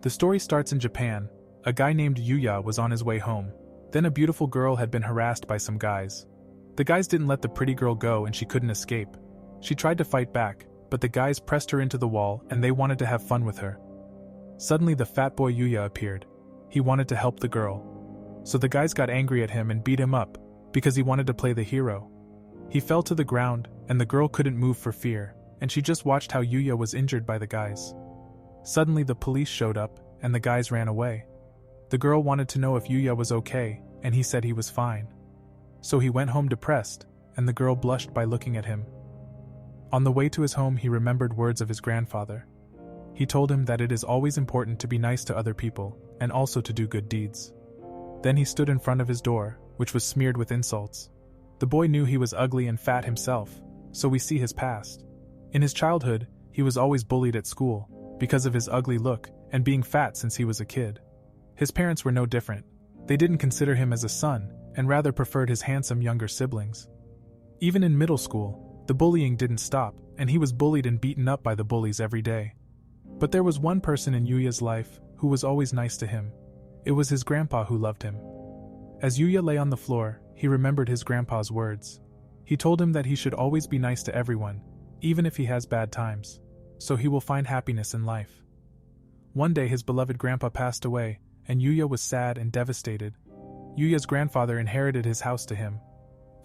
The story starts in Japan. A guy named Yuya was on his way home. Then a beautiful girl had been harassed by some guys. The guys didn't let the pretty girl go and she couldn't escape. She tried to fight back, but the guys pressed her into the wall and they wanted to have fun with her. Suddenly the fat boy Yuya appeared. He wanted to help the girl. So the guys got angry at him and beat him up, because he wanted to play the hero. He fell to the ground, and the girl couldn't move for fear, and she just watched how Yuya was injured by the guys. Suddenly the police showed up, and the guys ran away. The girl wanted to know if Yuya was okay, and he said he was fine. So he went home depressed, and the girl blushed by looking at him. On the way to his home he remembered words of his grandfather. He told him that it is always important to be nice to other people, and also to do good deeds. Then he stood in front of his door, which was smeared with insults. The boy knew he was ugly and fat himself, so we see his past. In his childhood, he was always bullied at school, because of his ugly look, and being fat since he was a kid. His parents were no different. They didn't consider him as a son, and rather preferred his handsome younger siblings. Even in middle school, the bullying didn't stop, and he was bullied and beaten up by the bullies every day. But there was one person in Yuya's life who was always nice to him. It was his grandpa who loved him. As Yuya lay on the floor, he remembered his grandpa's words. He told him that he should always be nice to everyone, even if he has bad times, so he will find happiness in life. One day his beloved grandpa passed away, and Yuya was sad and devastated. Yuya's grandfather inherited his house to him.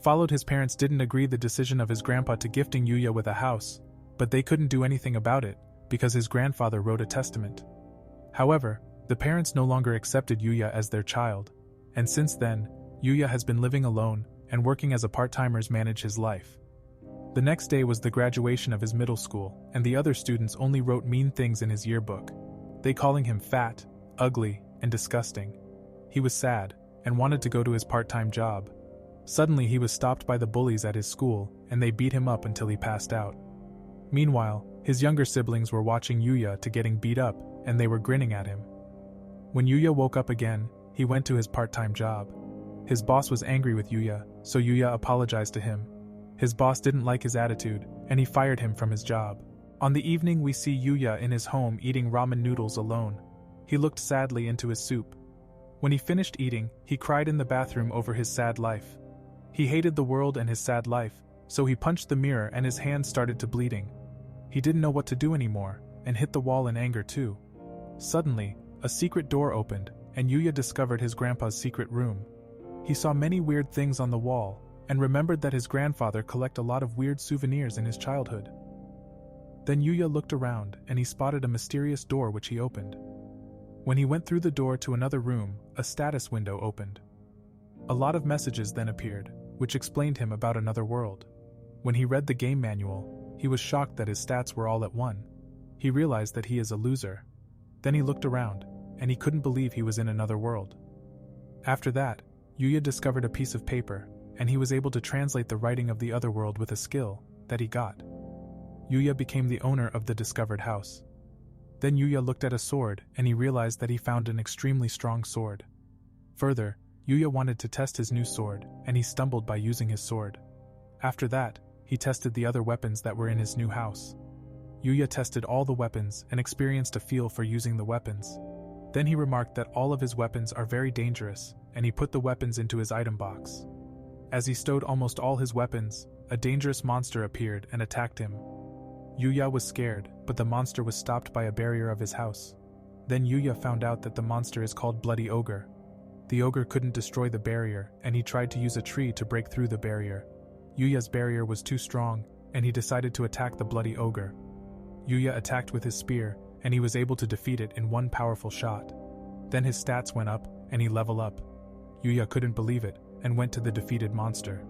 Followed his parents didn't agree the decision of his grandpa to gifting Yuya with a house, but they couldn't do anything about it, because his grandfather wrote a testament. However, the parents no longer accepted Yuya as their child, and since then, Yuya has been living alone and working as a part-timer to manage his life. The next day was the graduation of his middle school, and the other students only wrote mean things in his yearbook. They calling him fat, ugly, and disgusting. He was sad, and wanted to go to his part-time job. Suddenly he was stopped by the bullies at his school, and they beat him up until he passed out. Meanwhile, his younger siblings were watching Yuya to getting beat up, and they were grinning at him. When Yuya woke up again, he went to his part-time job. His boss was angry with Yuya, so Yuya apologized to him. His boss didn't like his attitude, and he fired him from his job. On the evening we see Yuya in his home eating ramen noodles alone. He looked sadly into his soup. When he finished eating, he cried in the bathroom over his sad life. He hated the world and his sad life, so he punched the mirror and his hand started to bleeding. He didn't know what to do anymore, and hit the wall in anger too. Suddenly, a secret door opened, and Yuya discovered his grandpa's secret room. He saw many weird things on the wall, and remembered that his grandfather collected a lot of weird souvenirs in his childhood. Then Yuya looked around, and he spotted a mysterious door which he opened. When he went through the door to another room, a status window opened. A lot of messages then appeared, which explained him about another world. When he read the game manual, he was shocked that his stats were all at 1. He realized that he is a loser. Then he looked around, and he couldn't believe he was in another world. After that, Yuya discovered a piece of paper, and he was able to translate the writing of the other world with a skill that he got. Yuya became the owner of the discovered house. Then Yuya looked at a sword, and he realized that he found an extremely strong sword. Further, Yuya wanted to test his new sword, and he stumbled by using his sword. After that, he tested the other weapons that were in his new house. Yuya tested all the weapons and experienced a feel for using the weapons. Then he remarked that all of his weapons are very dangerous, and he put the weapons into his item box. As he stowed almost all his weapons, a dangerous monster appeared and attacked him. Yuya was scared, but the monster was stopped by a barrier of his house. Then Yuya found out that the monster is called Bloody Ogre. The ogre couldn't destroy the barrier, and he tried to use a tree to break through the barrier. Yuya's barrier was too strong, and he decided to attack the Bloody Ogre. Yuya attacked with his spear, and he was able to defeat it in one powerful shot. Then his stats went up, and he leveled up. Yuya couldn't believe it, and went to the defeated monster.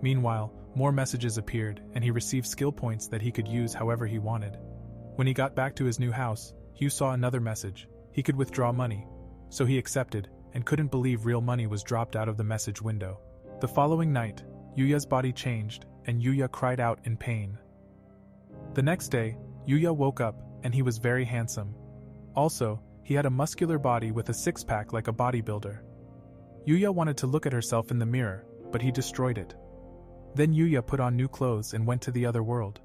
Meanwhile, more messages appeared, and he received skill points that he could use however he wanted. When he got back to his new house, Hugh saw another message. He could withdraw money. So he accepted, and couldn't believe real money was dropped out of the message window. The following night, Yuya's body changed, and Yuya cried out in pain. The next day, Yuya woke up, and he was very handsome. Also, he had a muscular body with a six-pack like a bodybuilder. Yuya wanted to look at herself in the mirror, but he destroyed it. Then Yuya put on new clothes and went to the other world.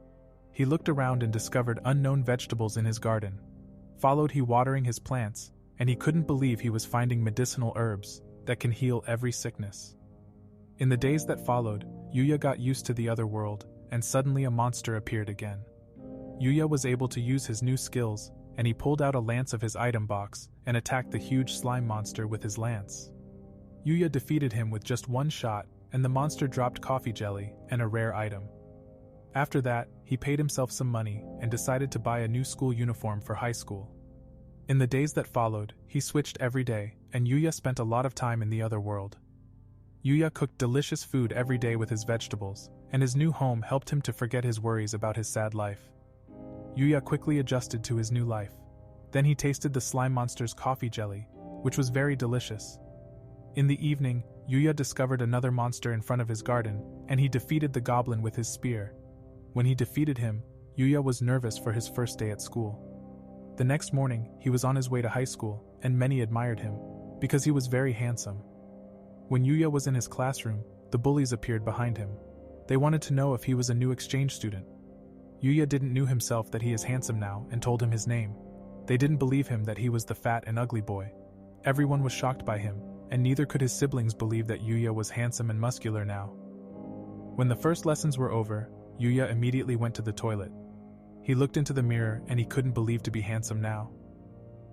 He looked around and discovered unknown vegetables in his garden. Followed he watering his plants, and he couldn't believe he was finding medicinal herbs that can heal every sickness. In the days that followed, Yuya got used to the other world, and suddenly a monster appeared again. Yuya was able to use his new skills, and he pulled out a lance of his item box and attacked the huge slime monster with his lance. Yuya defeated him with just one shot, and the monster dropped coffee jelly and a rare item. After that, he paid himself some money and decided to buy a new school uniform for high school. In the days that followed, he switched every day, and Yuya spent a lot of time in the other world. Yuya cooked delicious food every day with his vegetables, and his new home helped him to forget his worries about his sad life. Yuya quickly adjusted to his new life. Then he tasted the slime monster's coffee jelly, which was very delicious. In the evening, Yuya discovered another monster in front of his garden, and he defeated the goblin with his spear. When he defeated him, Yuya was nervous for his first day at school. The next morning, he was on his way to high school, and many admired him, because he was very handsome. When Yuya was in his classroom, the bullies appeared behind him. They wanted to know if he was a new exchange student. Yuya didn't know himself that he is handsome now and told him his name. They didn't believe him that he was the fat and ugly boy. Everyone was shocked by him, and neither could his siblings believe that Yuya was handsome and muscular now. When the first lessons were over, Yuya immediately went to the toilet. He looked into the mirror and he couldn't believe to be handsome now.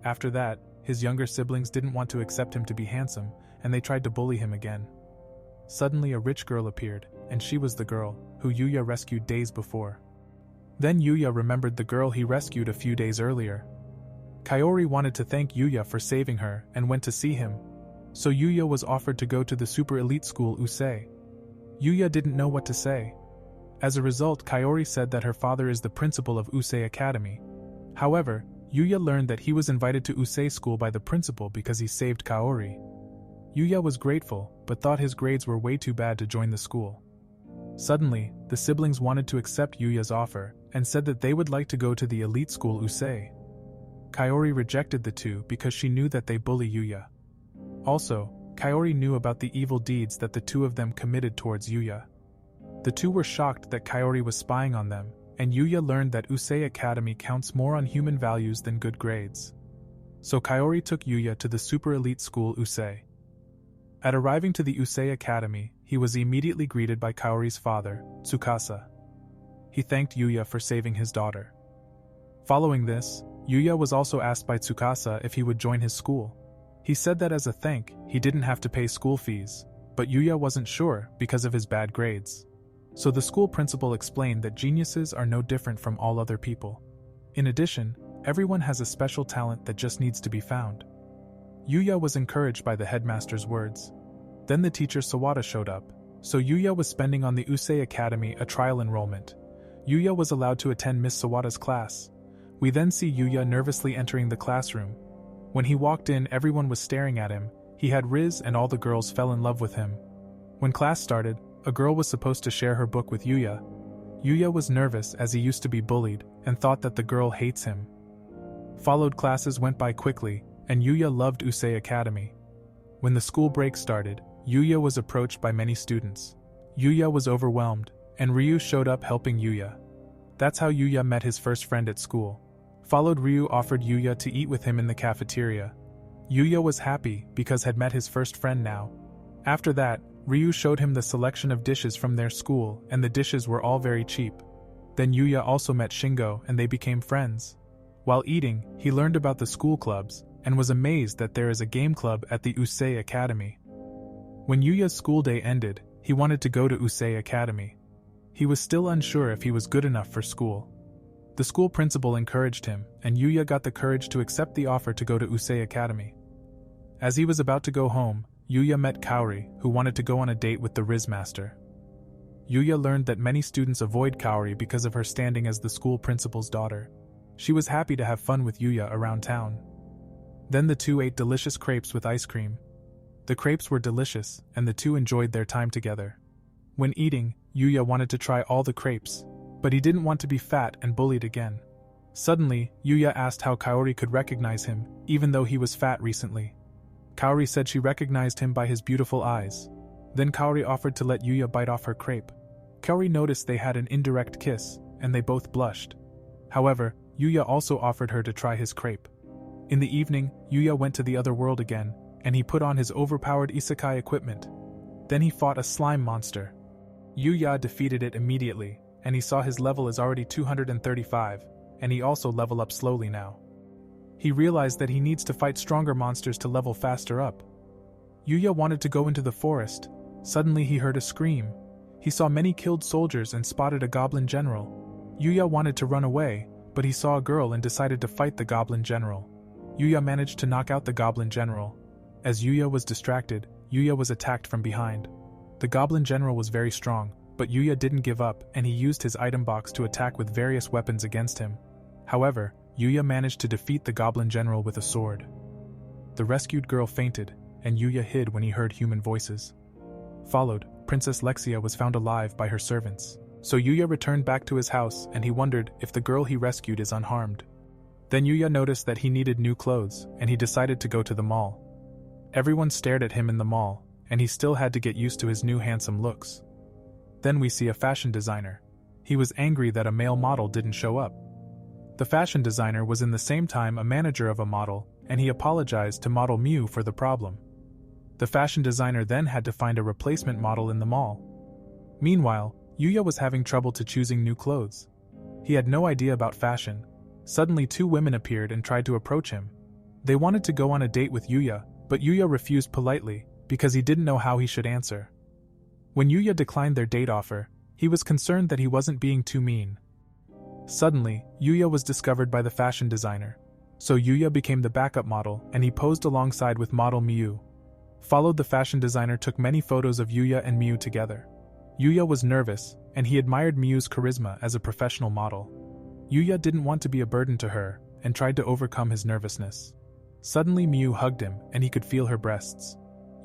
After that, his younger siblings didn't want to accept him to be handsome, and they tried to bully him again. Suddenly a rich girl appeared, and she was the girl who Yuya rescued days before. Then Yuya remembered the girl he rescued a few days earlier. Kaori wanted to thank Yuya for saving her and went to see him. So Yuya was offered to go to the super elite school Usei. Yuya didn't know what to say. As a result, Kaori said that her father is the principal of Usei Academy. However, Yuya learned that he was invited to Usei school by the principal because he saved Kaori. Yuya was grateful, but thought his grades were way too bad to join the school. Suddenly, the siblings wanted to accept Yuya's offer and said that they would like to go to the elite school Usei. Kaori rejected the two because she knew that they bully Yuya. Also, Kaori knew about the evil deeds that the two of them committed towards Yuya. The two were shocked that Kaori was spying on them, and Yuya learned that Usei Academy counts more on human values than good grades. So Kaori took Yuya to the super elite school Usei. At arriving to the Usei Academy, he was immediately greeted by Kaori's father, Tsukasa. He thanked Yuya for saving his daughter. Following this, Yuya was also asked by Tsukasa if he would join his school. He said that as a thank, he didn't have to pay school fees, but Yuya wasn't sure because of his bad grades. So the school principal explained that geniuses are no different from all other people. In addition, everyone has a special talent that just needs to be found. Yuya was encouraged by the headmaster's words. Then the teacher Sawada showed up, so Yuya was spending on the Usei Academy a trial enrollment. Yuya was allowed to attend Miss Sawada's class. We then see Yuya nervously entering the classroom. When he walked in, everyone was staring at him. He had Rizz and all the girls fell in love with him. When class started, a girl was supposed to share her book with Yuya. Yuya was nervous as he used to be bullied and thought that the girl hates him. Followed classes went by quickly, and Yuya loved Usei Academy. When the school break started, Yuya was approached by many students. Yuya was overwhelmed, and Ryu showed up helping Yuya. That's how Yuya met his first friend at school. Followed, Ryu offered Yuya to eat with him in the cafeteria. Yuya was happy because had met his first friend now. After that, Ryu showed him the selection of dishes from their school, and the dishes were all very cheap. Then Yuya also met Shingo and they became friends. While eating, he learned about the school clubs, and was amazed that there is a game club at the Usei Academy. When Yuya's school day ended, he wanted to go to Usei Academy. He was still unsure if he was good enough for school. The school principal encouraged him, and Yuya got the courage to accept the offer to go to Usei Academy. As he was about to go home, Yuya met Kaori, who wanted to go on a date with the Rizz master. Yuya learned that many students avoid Kaori because of her standing as the school principal's daughter. She was happy to have fun with Yuya around town. Then the two ate delicious crepes with ice cream. The crepes were delicious, and the two enjoyed their time together. When eating, Yuya wanted to try all the crepes, but he didn't want to be fat and bullied again. Suddenly, Yuya asked how Kaori could recognize him, even though he was fat recently. Kaori said she recognized him by his beautiful eyes. Then Kaori offered to let Yuya bite off her crepe. Kaori noticed they had an indirect kiss, and they both blushed. However, Yuya also offered her to try his crepe. In the evening, Yuya went to the other world again, and he put on his overpowered isekai equipment. Then he fought a slime monster. Yuya defeated it immediately, and he saw his level is already 235, and he also level up slowly now. He realized that he needs to fight stronger monsters to level faster up. Yuya wanted to go into the forest. Suddenly he heard a scream. He saw many killed soldiers and spotted a goblin general. Yuya wanted to run away, but he saw a girl and decided to fight the goblin general. Yuya managed to knock out the goblin general. As Yuya was distracted, Yuya was attacked from behind. The goblin general was very strong, but Yuya didn't give up and he used his item box to attack with various weapons against him. However, Yuya managed to defeat the goblin general with a sword. The rescued girl fainted, and Yuya hid when he heard human voices. Followed, Princess Lexia was found alive by her servants. So Yuya returned back to his house and he wondered if the girl he rescued is unharmed. Then Yuya noticed that he needed new clothes and he decided to go to the mall. Everyone stared at him in the mall, and he still had to get used to his new handsome looks. Then we see a fashion designer. He was angry that a male model didn't show up. The fashion designer was in the same time a manager of a model, and he apologized to model Mew for the problem. The fashion designer then had to find a replacement model in the mall. Meanwhile, Yuya was having trouble to choosing new clothes. He had no idea about fashion. Suddenly 2 women appeared and tried to approach him. They wanted to go on a date with Yuya, but Yuya refused politely, because he didn't know how he should answer. When Yuya declined their date offer, he was concerned that he wasn't being too mean. Suddenly, Yuya was discovered by the fashion designer. So Yuya became the backup model and he posed alongside with model Mew. Followed, the fashion designer took many photos of Yuya and Mew together. Yuya was nervous, and he admired Mew's charisma as a professional model. Yuya didn't want to be a burden to her, and tried to overcome his nervousness. Suddenly Mew hugged him, and he could feel her breasts.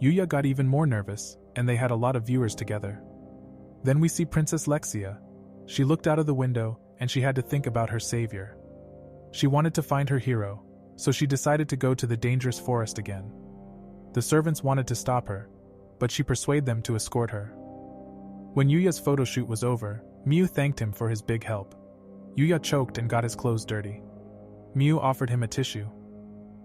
Yuya got even more nervous, and they had a lot of viewers together. Then we see Princess Lexia. She looked out of the window, and she had to think about her savior. She wanted to find her hero, so she decided to go to the dangerous forest again. The servants wanted to stop her, but she persuaded them to escort her. When Yuya's photo shoot was over, Mew thanked him for his big help. Yuya choked and got his clothes dirty. Mew offered him a tissue.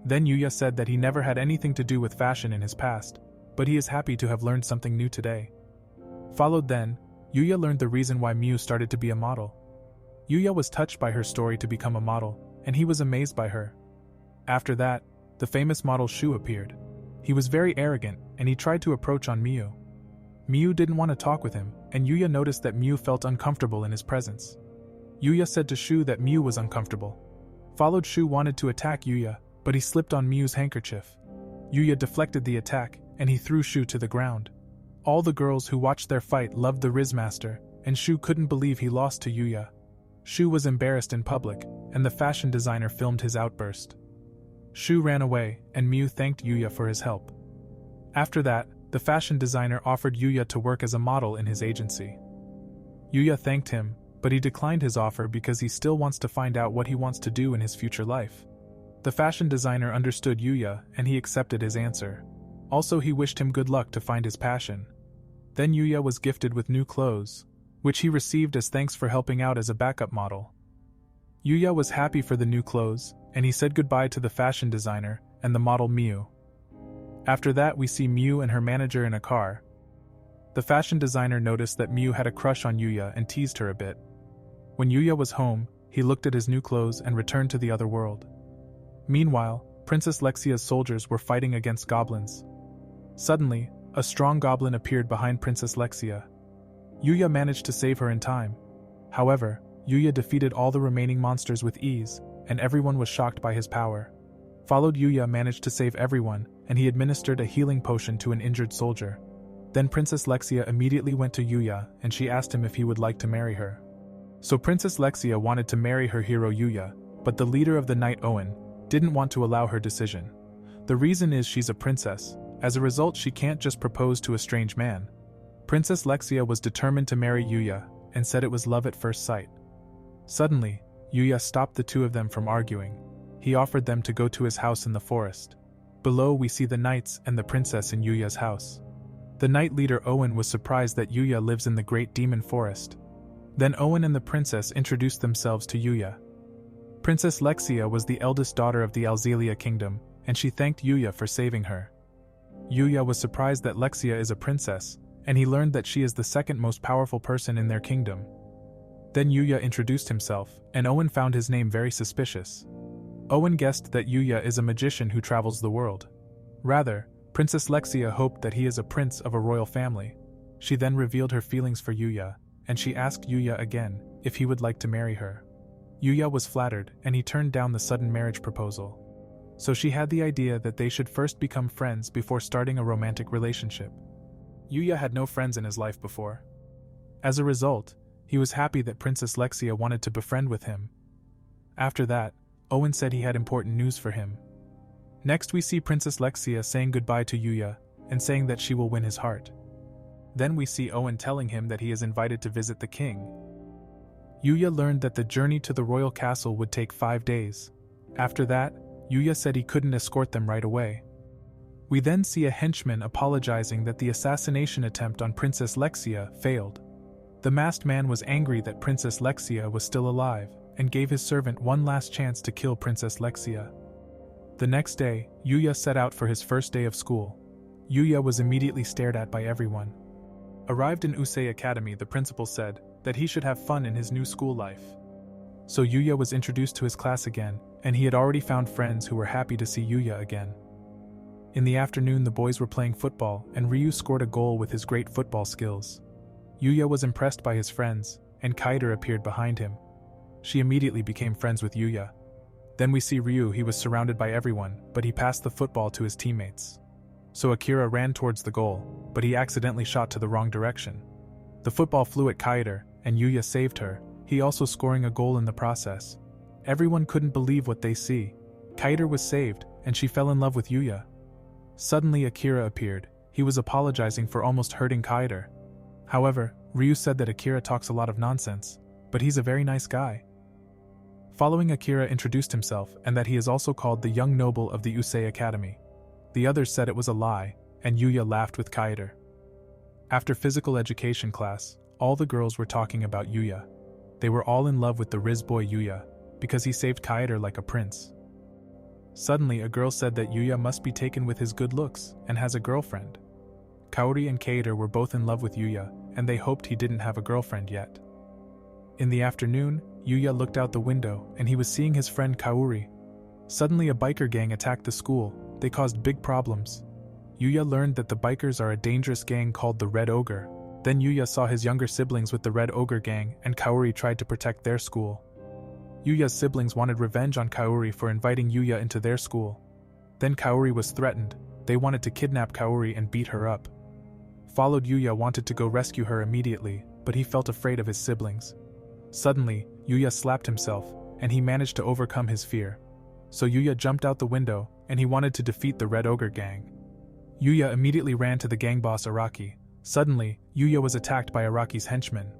Then Yuya said that he never had anything to do with fashion in his past, but he is happy to have learned something new today. Followed then, Yuya learned the reason why Mew started to be a model. Yuya was touched by her story to become a model, and he was amazed by her. After that, the famous model Shu appeared. He was very arrogant, and he tried to approach on Mew. Mew didn't want to talk with him, and Yuya noticed that Mew felt uncomfortable in his presence. Yuya said to Shu that Mew was uncomfortable. Followed, Shu wanted to attack Yuya, but he slipped on Mew's handkerchief. Yuya deflected the attack, and he threw Shu to the ground. All the girls who watched their fight loved the Rizz master, and Shu couldn't believe he lost to Yuya. Shu was embarrassed in public, and the fashion designer filmed his outburst. Shu ran away, and Mew thanked Yuya for his help. After that, the fashion designer offered Yuya to work as a model in his agency. Yuya thanked him, but he declined his offer because he still wants to find out what he wants to do in his future life. The fashion designer understood Yuya, and he accepted his answer. Also, he wished him good luck to find his passion. Then Yuya was gifted with new clothes, which he received as thanks for helping out as a backup model. Yuya was happy for the new clothes, and he said goodbye to the fashion designer and the model Mew. After that, we see Mew and her manager in a car. The fashion designer noticed that Mew had a crush on Yuya and teased her a bit. When Yuya was home, he looked at his new clothes and returned to the other world. Meanwhile, Princess Lexia's soldiers were fighting against goblins. Suddenly, a strong goblin appeared behind Princess Lexia. Yuya managed to save her in time. However, Yuya defeated all the remaining monsters with ease, and everyone was shocked by his power. Followed, Yuya managed to save everyone, and he administered a healing potion to an injured soldier. Then Princess Lexia immediately went to Yuya, and she asked him if he would like to marry her. So Princess Lexia wanted to marry her hero Yuya, but the leader of the Knight Owen didn't want to allow her decision. The reason is she's a princess. As a result, she can't just propose to a strange man. Princess Lexia was determined to marry Yuya, and said it was love at first sight. Suddenly, Yuya stopped the two of them from arguing. He offered them to go to his house in the forest. Below, we see the knights and the princess in Yuya's house. The knight leader Owen was surprised that Yuya lives in the great demon forest. Then Owen and the princess introduced themselves to Yuya. Princess Lexia was the eldest daughter of the Alzelia kingdom, and she thanked Yuya for saving her. Yuya was surprised that Lexia is a princess, and he learned that she is the second most powerful person in their kingdom. Then Yuya introduced himself, and Owen found his name very suspicious. Owen guessed that Yuya is a magician who travels the world. Rather, Princess Lexia hoped that he is a prince of a royal family. She then revealed her feelings for Yuya, and she asked Yuya again if he would like to marry her. Yuya was flattered, and he turned down the sudden marriage proposal. So she had the idea that they should first become friends before starting a romantic relationship. Yuya had no friends in his life before. As a result, he was happy that Princess Lexia wanted to befriend with him. After that, Owen said he had important news for him. Next we see Princess Lexia saying goodbye to Yuya, and saying that she will win his heart. Then we see Owen telling him that he is invited to visit the king. Yuya learned that the journey to the royal castle would take 5 days. After that, Yuya said he couldn't escort them right away. We then see a henchman apologizing that the assassination attempt on Princess Lexia failed. The masked man was angry that Princess Lexia was still alive, and gave his servant one last chance to kill Princess Lexia. The next day, Yuya set out for his first day of school. Yuya was immediately stared at by everyone. Arrived in Usei Academy, the principal said that he should have fun in his new school life. So Yuya was introduced to his class again, and he had already found friends who were happy to see Yuya again. In the afternoon, the boys were playing football, and Ryu scored a goal with his great football skills. Yuya was impressed by his friends, and Kaeta appeared behind him. She immediately became friends with Yuya. Then we see Ryu. He was surrounded by everyone, but he passed the football to his teammates. So Akira ran towards the goal, but he accidentally shot to the wrong direction. The football flew at Kaeta, and Yuya saved her, he also scoring a goal in the process. Everyone couldn't believe what they see. Kaeta was saved, and she fell in love with Yuya. Suddenly Akira appeared. He was apologizing for almost hurting Kaeta. However, Ryu said that Akira talks a lot of nonsense, but he's a very nice guy. Following, Akira introduced himself and that he is also called the young noble of the Usei Academy. The others said it was a lie, and Yuya laughed with Kaeta. After physical education class, all the girls were talking about Yuya. They were all in love with the Rizz boy Yuya, because he saved Kaeta like a prince. Suddenly a girl said that Yuya must be taken with his good looks, and has a girlfriend. Kaori and Kaeta were both in love with Yuya, and they hoped he didn't have a girlfriend yet. In the afternoon, Yuya looked out the window, and he was seeing his friend Kaori. Suddenly a biker gang attacked the school. They caused big problems. Yuya learned that the bikers are a dangerous gang called the Red Ogre. Then Yuya saw his younger siblings with the Red Ogre gang, and Kaori tried to protect their school. Yuya's siblings wanted revenge on Kaori for inviting Yuya into their school. Then Kaori was threatened. They wanted to kidnap Kaori and beat her up. Followed, Yuya wanted to go rescue her immediately, but he felt afraid of his siblings. Suddenly, Yuya slapped himself, and he managed to overcome his fear. So Yuya jumped out the window, and he wanted to defeat the Red Ogre gang. Yuya immediately ran to the gang boss Araki. Suddenly, Yuya was attacked by Araki's henchmen.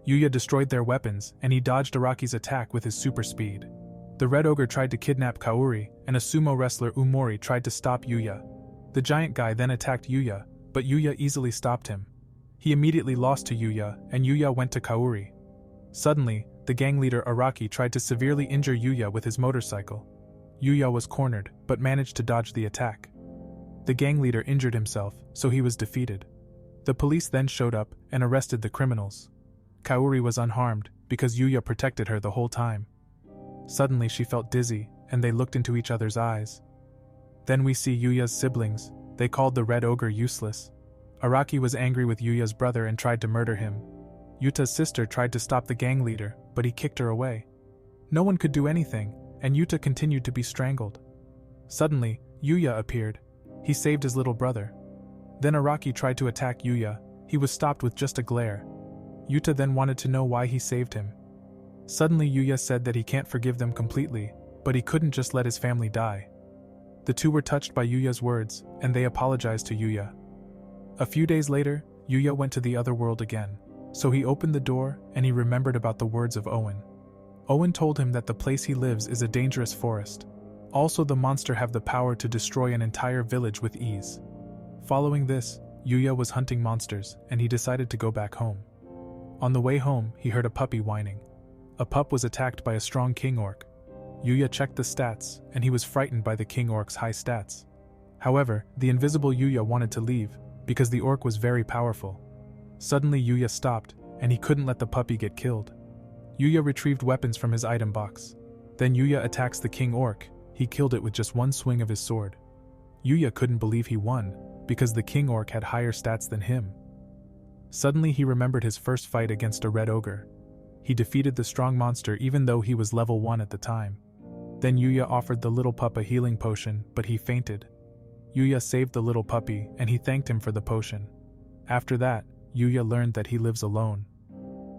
Yuya destroyed their weapons, and he dodged Araki's attack with his super speed. The Red Ogre tried to kidnap Kaori, and a sumo wrestler Umori tried to stop Yuya. The giant guy then attacked Yuya, but Yuya easily stopped him. He immediately lost to Yuya, and Yuya went to Kaori. Suddenly, the gang leader Araki tried to severely injure Yuya with his motorcycle. Yuya was cornered, but managed to dodge the attack. The gang leader injured himself, so he was defeated. The police then showed up and arrested the criminals. Kaori was unharmed, because Yuya protected her the whole time. Suddenly she felt dizzy, and they looked into each other's eyes. Then we see Yuya's siblings. They called the Red Ogre useless. Araki was angry with Yuya's brother and tried to murder him. Yuta's sister tried to stop the gang leader, but he kicked her away. No one could do anything, and Yuta continued to be strangled. Suddenly, Yuya appeared. He saved his little brother. Then Araki tried to attack Yuya. He was stopped with just a glare. Yuta then wanted to know why he saved him. Suddenly Yuya said that he can't forgive them completely, but he couldn't just let his family die. The two were touched by Yuya's words, and they apologized to Yuya. A few days later, Yuya went to the other world again. So he opened the door, and he remembered about the words of Owen. Owen told him that the place he lives is a dangerous forest. Also, the monster have the power to destroy an entire village with ease. Following this, Yuya was hunting monsters, and he decided to go back home. On the way home, he heard a puppy whining. A pup was attacked by a strong king orc. Yuya checked the stats, and he was frightened by the king orc's high stats. However, the invisible Yuya wanted to leave, because the orc was very powerful. Suddenly Yuya stopped, and he couldn't let the puppy get killed. Yuya retrieved weapons from his item box. Then Yuya attacks the king orc. He killed it with just one swing of his sword. Yuya couldn't believe he won, because the king orc had higher stats than him. Suddenly he remembered his first fight against a red ogre. He defeated the strong monster even though he was level 1 at the time. Then Yuya offered the little pup a healing potion, but he fainted. Yuya saved the little puppy, and he thanked him for the potion. After that, Yuya learned that he lives alone.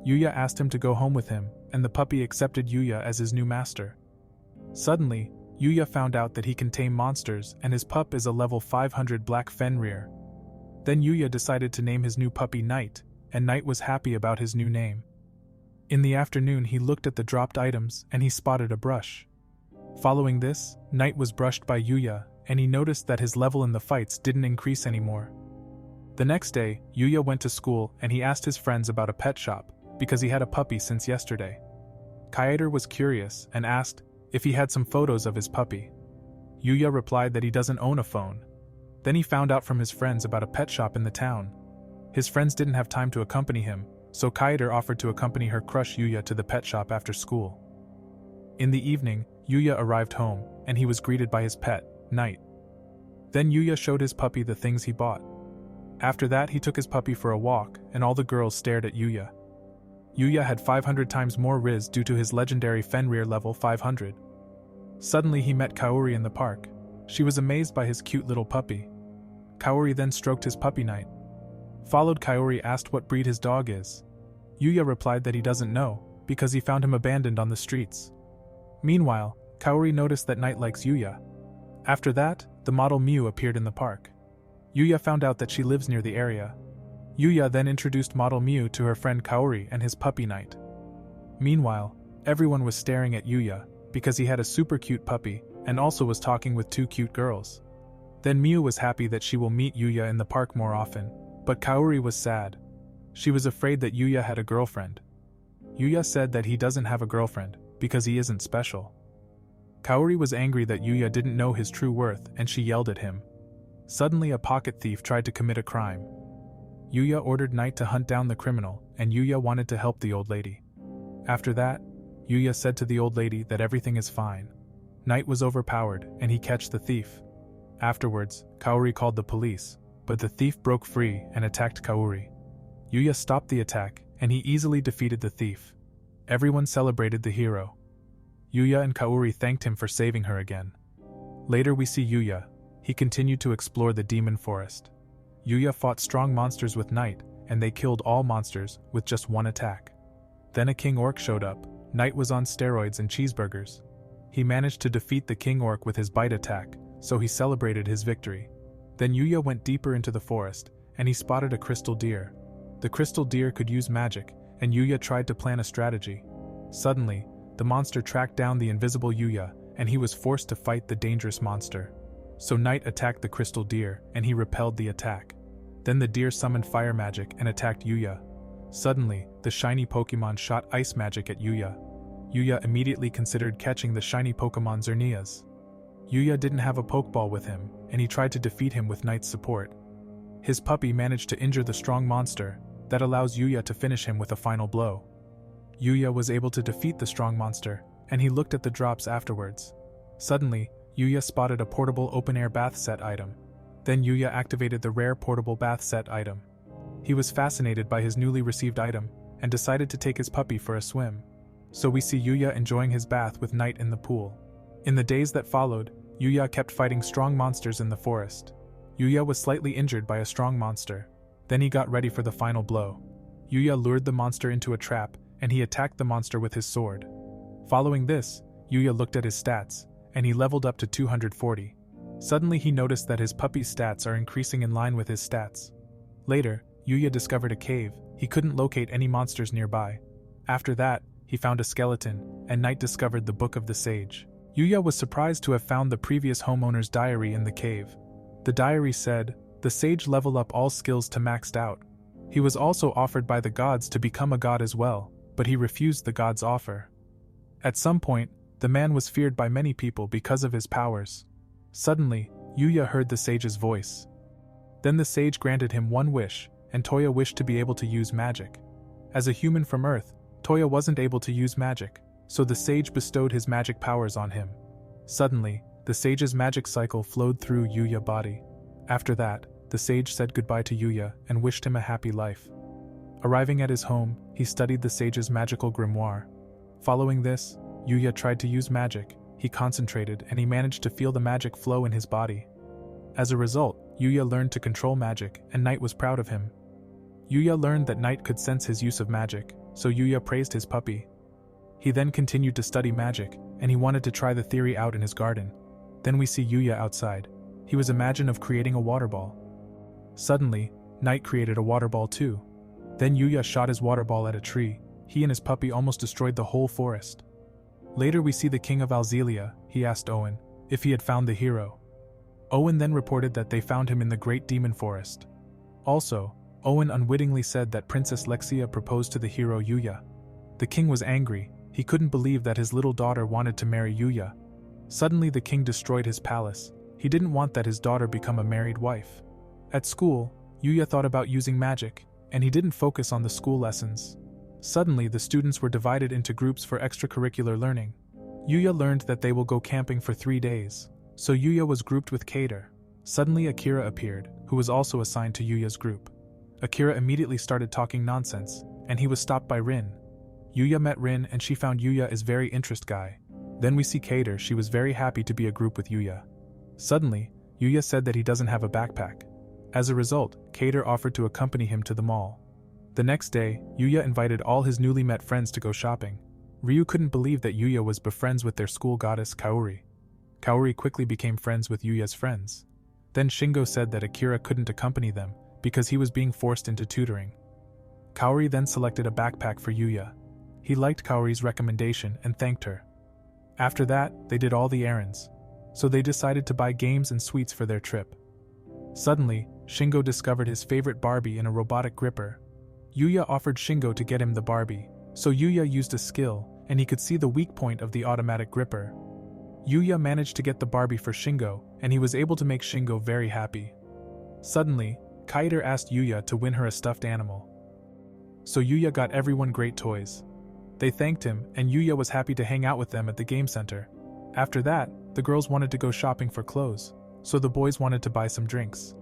Yuya asked him to go home with him, and the puppy accepted Yuya as his new master. Suddenly, Yuya found out that he can tame monsters, and his pup is a level 500 black Fenrir. Then Yuya decided to name his new puppy Knight, and Knight was happy about his new name. In the afternoon he looked at the dropped items and he spotted a brush. Following this, Knight was brushed by Yuya, and he noticed that his level in the fights didn't increase anymore. The next day, Yuya went to school and he asked his friends about a pet shop, because he had a puppy since yesterday. Kaeta was curious and asked if he had some photos of his puppy. Yuya replied that he doesn't own a phone. Then he found out from his friends about a pet shop in the town. His friends didn't have time to accompany him, so Kaeta offered to accompany her crush Yuya to the pet shop after school. In the evening, Yuya arrived home, and he was greeted by his pet, Knight. Then Yuya showed his puppy the things he bought. After that he took his puppy for a walk, and all the girls stared at Yuya. Yuya had 500 times more Rizz due to his legendary Fenrir level 500. Suddenly he met Kaori in the park. She was amazed by his cute little puppy. Kaori then stroked his puppy Knight. Followed, Kaori asked what breed his dog is. Yuya replied that he doesn't know, because he found him abandoned on the streets. Meanwhile, Kaori noticed that Knight likes Yuya. After that, the model Mew appeared in the park. Yuya found out that she lives near the area. Yuya then introduced model Mew to her friend Kaori and his puppy Knight. Meanwhile, everyone was staring at Yuya, because he had a super cute puppy, and also was talking with 2 cute girls. Then Mew was happy that she will meet Yuya in the park more often, but Kaori was sad. She was afraid that Yuya had a girlfriend. Yuya said that he doesn't have a girlfriend, because he isn't special. Kaori was angry that Yuya didn't know his true worth, and she yelled at him. Suddenly a pocket thief tried to commit a crime. Yuya ordered Knight to hunt down the criminal, and Yuya wanted to help the old lady. After that, Yuya said to the old lady that everything is fine. Knight was overpowered, and he catched the thief. Afterwards, Kaori called the police, but the thief broke free and attacked Kaori. Yuya stopped the attack, and he easily defeated the thief. Everyone celebrated the hero. Yuya and Kaori thanked him for saving her again. Later we see Yuya. He continued to explore the demon forest. Yuya fought strong monsters with Knight, and they killed all monsters with just one attack. Then a king orc showed up. Knight was on steroids and cheeseburgers. He managed to defeat the king orc with his bite attack, so he celebrated his victory. Then Yuya went deeper into the forest, and he spotted a crystal deer. The crystal deer could use magic, and Yuya tried to plan a strategy. Suddenly, the monster tracked down the invisible Yuya, and he was forced to fight the dangerous monster. So Knight attacked the crystal deer, and he repelled the attack. Then the deer summoned fire magic and attacked Yuya. Suddenly, the shiny Pokemon shot ice magic at Yuya. Yuya immediately considered catching the shiny Pokemon Xerneas. Yuya didn't have a Pokeball with him, and he tried to defeat him with Knight's support. His puppy managed to injure the strong monster, that allows Yuya to finish him with a final blow. Yuya was able to defeat the strong monster, and he looked at the drops afterwards. Suddenly, Yuya spotted a portable open-air bath set item. Then Yuya activated the rare portable bath set item. He was fascinated by his newly received item, and decided to take his puppy for a swim. So we see Yuya enjoying his bath with Knight in the pool. In the days that followed, Yuya kept fighting strong monsters in the forest. Yuya was slightly injured by a strong monster. Then he got ready for the final blow. Yuya lured the monster into a trap, and he attacked the monster with his sword. Following this, Yuya looked at his stats, and he leveled up to 240. Suddenly he noticed that his puppy's stats are increasing in line with his stats. Later, Yuya discovered a cave. He couldn't locate any monsters nearby. After that, he found a skeleton, and Knight discovered the Book of the Sage. Yuya was surprised to have found the previous homeowner's diary in the cave. The diary said, "The sage level up all skills to maxed out." He was also offered by the gods to become a god as well, but he refused the god's offer. At some point, The man was feared by many people because of his powers. Suddenly, Yuya heard the sage's voice. Then the sage granted him one wish, and Toya wished to be able to use magic. As a human from Earth, Toya wasn't able to use magic, so the sage bestowed his magic powers on him. Suddenly, the sage's magic cycle flowed through Yuya's body. After that, the sage said goodbye to Yuya and wished him a happy life. Arriving at his home, he studied the sage's magical grimoire. Following this, Yuya tried to use magic. He concentrated and he managed to feel the magic flow in his body. As a result, Yuya learned to control magic, and Knight was proud of him. Yuya learned that Knight could sense his use of magic, so Yuya praised his puppy. He then continued to study magic, and he wanted to try the theory out in his garden. Then we see Yuya outside. He was imagining of creating a water ball. Suddenly, Knight created a water ball too. Then Yuya shot his water ball at a tree. He and his puppy almost destroyed the whole forest. Later we see the king of Alzelia. He asked Owen if he had found the hero. Owen then reported that they found him in the Great Demon Forest. Also, Owen unwittingly said that Princess Lexia proposed to the hero Yuya. The king was angry. He couldn't believe that his little daughter wanted to marry Yuya. Suddenly the king destroyed his palace. He didn't want that his daughter become a married wife. At school, Yuya thought about using magic, and he didn't focus on the school lessons. Suddenly the students were divided into groups for extracurricular learning. Yuya learned that they will go camping for 3 days. So Yuya was grouped with Kaeta. Suddenly Akira appeared, who was also assigned to Yuya's group. Akira immediately started talking nonsense, and he was stopped by Rin. Yuya met Rin and she found Yuya is very interest guy. Then we see Kaeta. She was very happy to be a group with Yuya. Suddenly, Yuya said that he doesn't have a backpack. As a result, Kaeta offered to accompany him to the mall. The next day, Yuya invited all his newly met friends to go shopping. Ryu couldn't believe that Yuya was befriends with their school goddess Kaori. Kaori quickly became friends with Yuya's friends. Then Shingo said that Akira couldn't accompany them because he was being forced into tutoring. Kaori then selected a backpack for Yuya. He liked Kaori's recommendation and thanked her. After that, they did all the errands. So they decided to buy games and sweets for their trip. Suddenly, Shingo discovered his favorite Barbie in a robotic gripper. Yuya offered Shingo to get him the Barbie, so Yuya used a skill, and he could see the weak point of the automatic gripper. Yuya managed to get the Barbie for Shingo, and he was able to make Shingo very happy. Suddenly, Kaeta asked Yuya to win her a stuffed animal. So Yuya got everyone great toys. They thanked him, and Yuya was happy to hang out with them at the game center. After that, the girls wanted to go shopping for clothes, so the boys wanted to buy some drinks.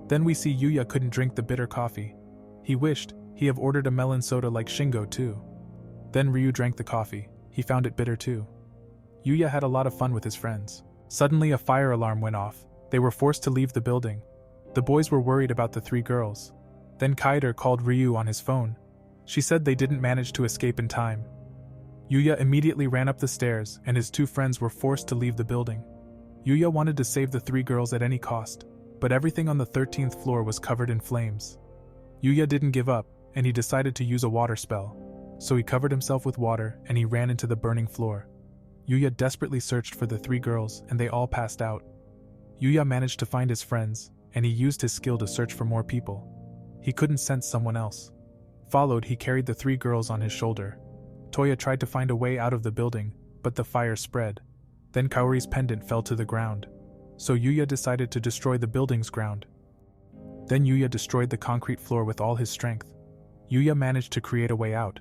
Then we see Yuya couldn't drink the bitter coffee. He wished he had ordered a melon soda like Shingo too. Then Ryu drank the coffee. He found it bitter too. Yuya had a lot of fun with his friends. Suddenly a fire alarm went off. They were forced to leave the building. The boys were worried about the 3 girls. Then Kaeta called Ryu on his phone. She said they didn't manage to escape in time. Yuya immediately ran up the stairs and his 2 friends were forced to leave the building. Yuya wanted to save the 3 girls at any cost, but everything on the 13th floor was covered in flames. Yuya didn't give up, and he decided to use a water spell. So he covered himself with water and he ran into the burning floor. Yuya desperately searched for the 3 girls and they all passed out. Yuya managed to find his friends, and he used his skill to search for more people. He couldn't sense someone else. Followed, he carried the 3 girls on his shoulder. Toya tried to find a way out of the building, but the fire spread. Then Kaori's pendant fell to the ground. So Yuya decided to destroy the building's ground. Then Yuya destroyed the concrete floor with all his strength. Yuya managed to create a way out.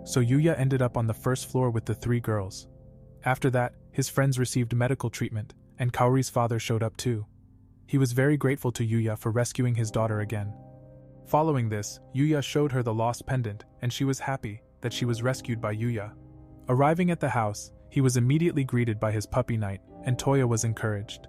So Yuya ended up on the first floor with the 3 girls. After that, his friends received medical treatment, and Kaori's father showed up too. He was very grateful to Yuya for rescuing his daughter again. Following this, Yuya showed her the lost pendant, and she was happy that she was rescued by Yuya. Arriving at the house, he was immediately greeted by his puppy Knight, and Toya was encouraged.